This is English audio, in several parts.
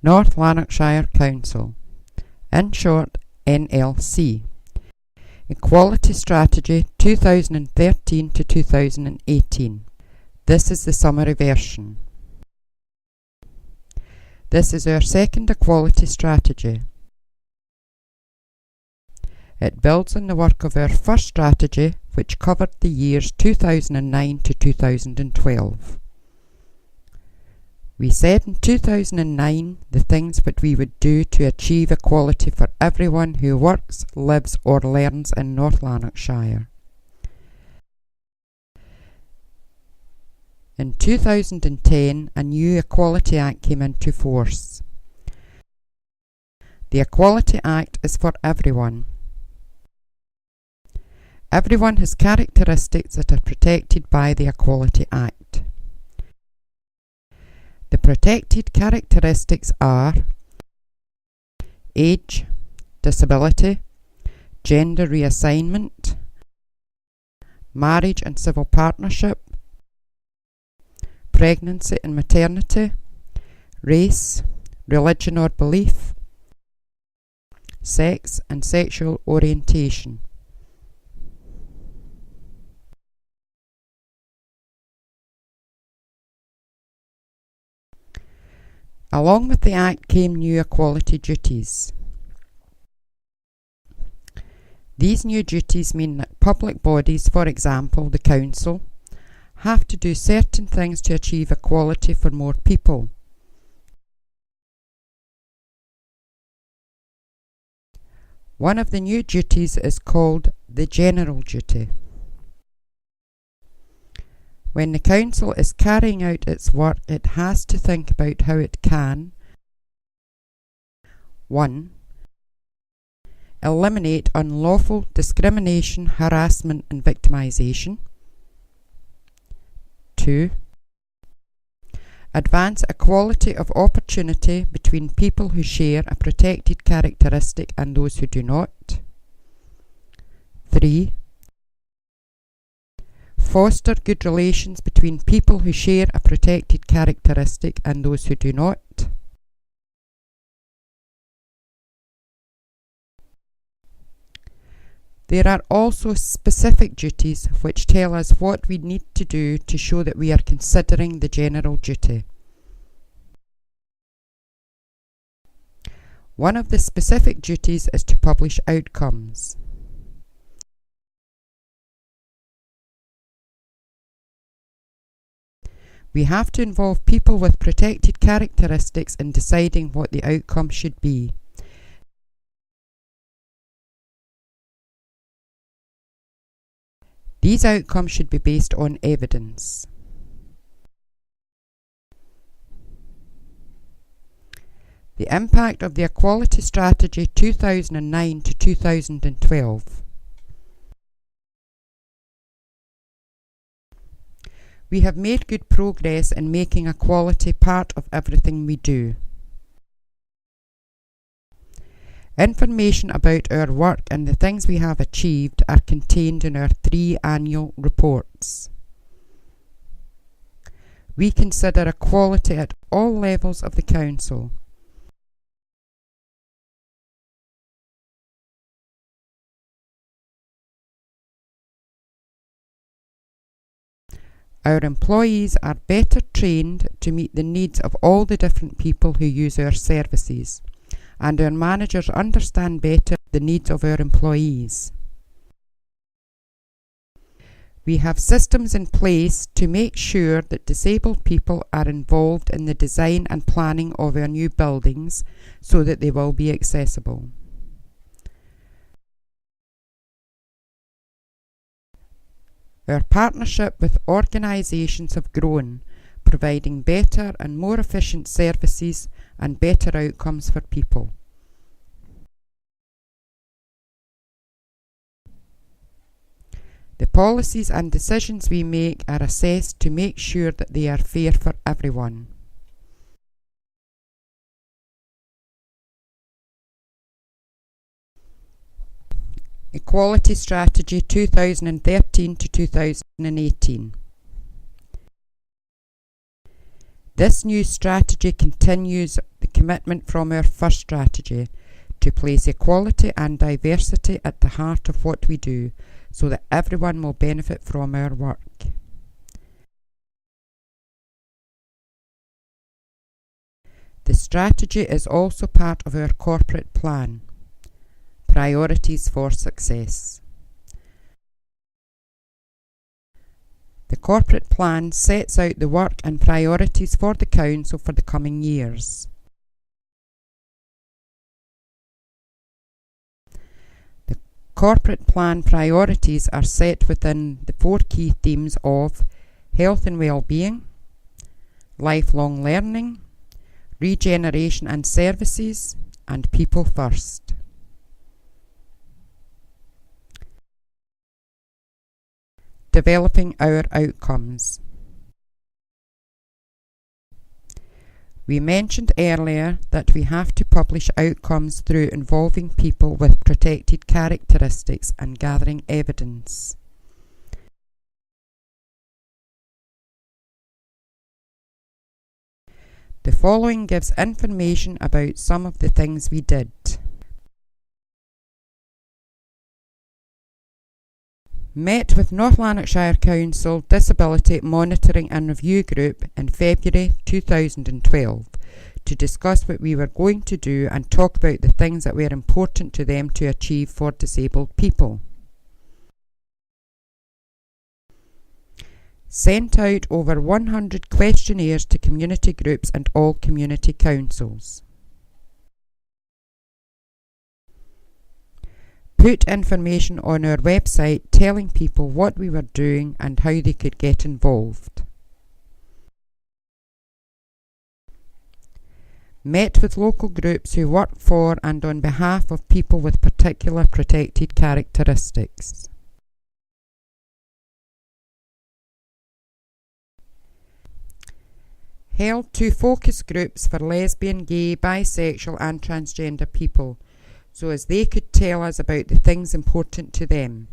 North Lanarkshire Council, in short NLC. Equality Strategy 2013 to 2018. This is the summary version. This is our second equality strategy. It builds on the work of our first strategy, which covered the years 2009 to 2012. We said in 2009 the things that we would do to achieve equality for everyone who works, lives or learns in North Lanarkshire. In 2010, a new Equality Act came into force. The Equality Act is for everyone. Everyone has characteristics that are protected by the Equality Act. The protected characteristics are age, disability, gender reassignment, marriage and civil partnership, pregnancy and maternity, race, religion or belief, sex and sexual orientation. Along with the Act came new equality duties. These new duties mean that public bodies, for example the Council, have to do certain things to achieve equality for more people. One of the new duties is called the general duty. When the Council is carrying out its work, it has to think about how it can 1. Eliminate unlawful discrimination, harassment and victimisation. 2. Advance equality of opportunity between people who share a protected characteristic and those who do not. 3. Foster good relations between people who share a protected characteristic and those who do not. There are also specific duties which tell us what we need to do to show that we are considering the general duty. One of the specific duties is to publish outcomes. We have to involve people with protected characteristics in deciding what the outcome should be. These outcomes should be based on evidence. The impact of the Equality Strategy 2009 to 2012. We have made good progress in making equality part of everything we do. Information about our work and the things we have achieved are contained in our 3 annual reports. We consider equality at all levels of the Council. Our employees are better trained to meet the needs of all the different people who use our services, and our managers understand better the needs of our employees. We have systems in place to make sure that disabled people are involved in the design and planning of our new buildings so that they will be accessible. Our partnership with organisations have grown, providing better and more efficient services and better outcomes for people. The policies and decisions we make are assessed to make sure that they are fair for everyone. Equality Strategy 2013 to 2018. This new strategy continues the commitment from our first strategy to place equality and diversity at the heart of what we do, so that everyone will benefit from our work. The strategy is also part of our corporate plan, Priorities for Success. The corporate plan sets out the work and priorities for the Council for the coming years. The corporate plan priorities are set within the 4 key themes of health and well-being, lifelong learning, regeneration and services, and people first. Developing our outcomes. We mentioned earlier that we have to publish outcomes through involving people with protected characteristics and gathering evidence. The following gives information about some of the things we did. Met with North Lanarkshire Council Disability Monitoring and Review Group in February 2012 to discuss what we were going to do and talk about the things that were important to them to achieve for disabled people. Sent out over 100 questionnaires to community groups and all community councils. Put information on our website telling people what we were doing and how they could get involved. Met with local groups who work for and on behalf of people with particular protected characteristics. Held 2 focus groups for lesbian, gay, bisexual and transgender people, so as they could tell us about the things important to them.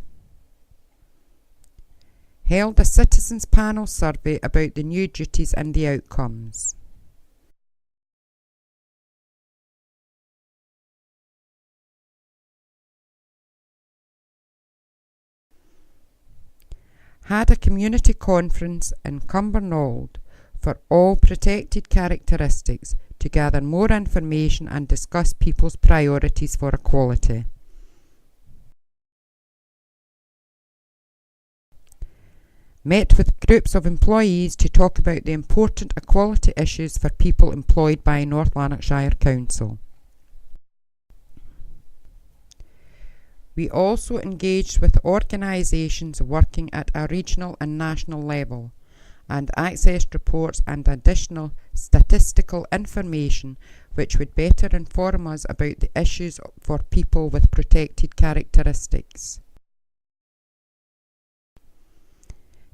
Held a citizens panel survey about the new duties and the outcomes. Had a community conference in Cumbernauld for all protected characteristics to gather more information and discuss people's priorities for equality. Met with groups of employees to talk about the important equality issues for people employed by North Lanarkshire Council. We also engaged with organisations working at a regional and national level, and accessed reports and additional statistical information which would better inform us about the issues for people with protected characteristics.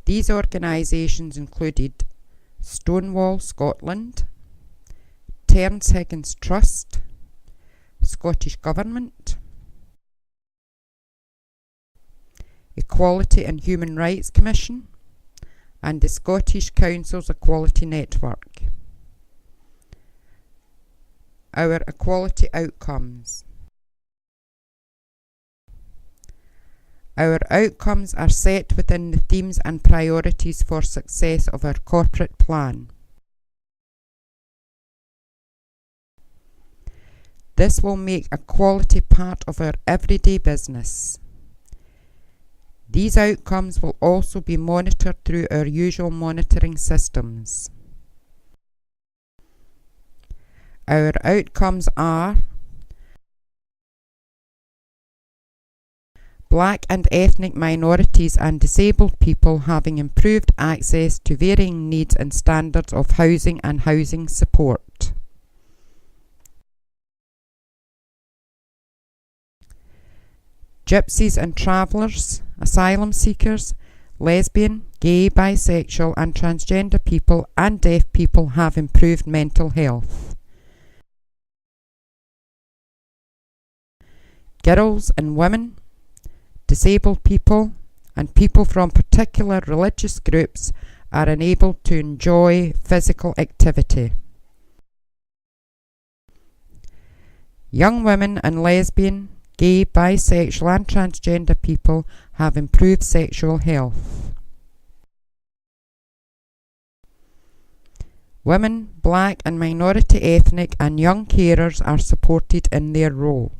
These organisations included Stonewall Scotland, Terence Higgins Trust, Scottish Government, Equality and Human Rights Commission, and the Scottish Council's Equality Network. Our equality outcomes. Our outcomes are set within the themes and priorities for success of our corporate plan. This will make equality part of our everyday business. These outcomes will also be monitored through our usual monitoring systems. Our outcomes are Black and ethnic minorities and disabled people having improved access to varying needs and standards of housing and housing support. Gypsies and travellers, asylum seekers, lesbian, gay, bisexual and transgender people and deaf people have improved mental health. Girls and women, disabled people and people from particular religious groups are enabled to enjoy physical activity. Young women and lesbian, gay, bisexual and transgender people have improved sexual health. Women, black and minority ethnic and young carers are supported in their role.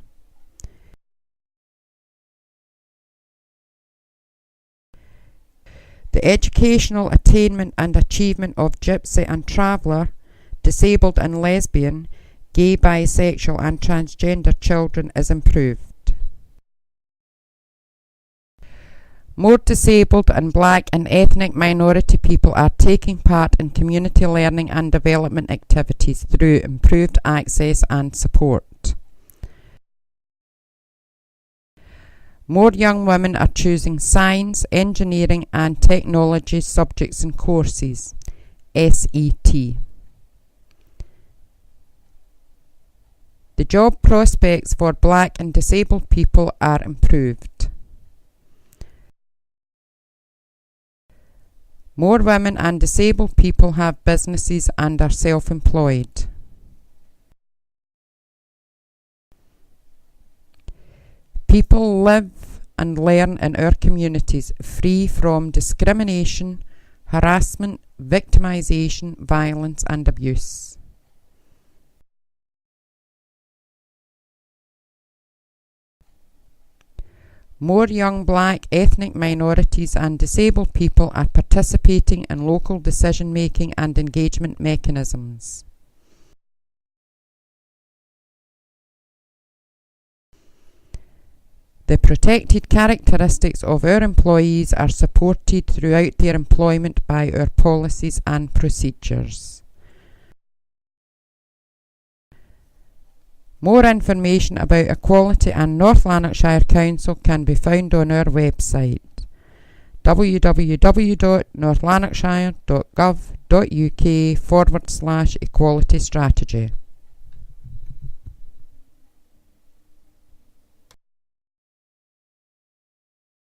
The educational attainment and achievement of Gypsy and Traveller, disabled and lesbian, gay, bisexual and transgender children is improved. More disabled and black and ethnic minority people are taking part in community learning and development activities through improved access and support. More young women are choosing science, engineering and technology subjects and courses, SET. The job prospects for black and disabled people are improved. More women and disabled people have businesses and are self-employed. People live and learn in our communities free from discrimination, harassment, victimization, violence and abuse. More young black, ethnic minorities and disabled people are participating in local decision-making and engagement mechanisms. The protected characteristics of our employees are supported throughout their employment by our policies and procedures. More information about equality and North Lanarkshire Council can be found on our website www.northlanarkshire.gov.uk/equality strategy.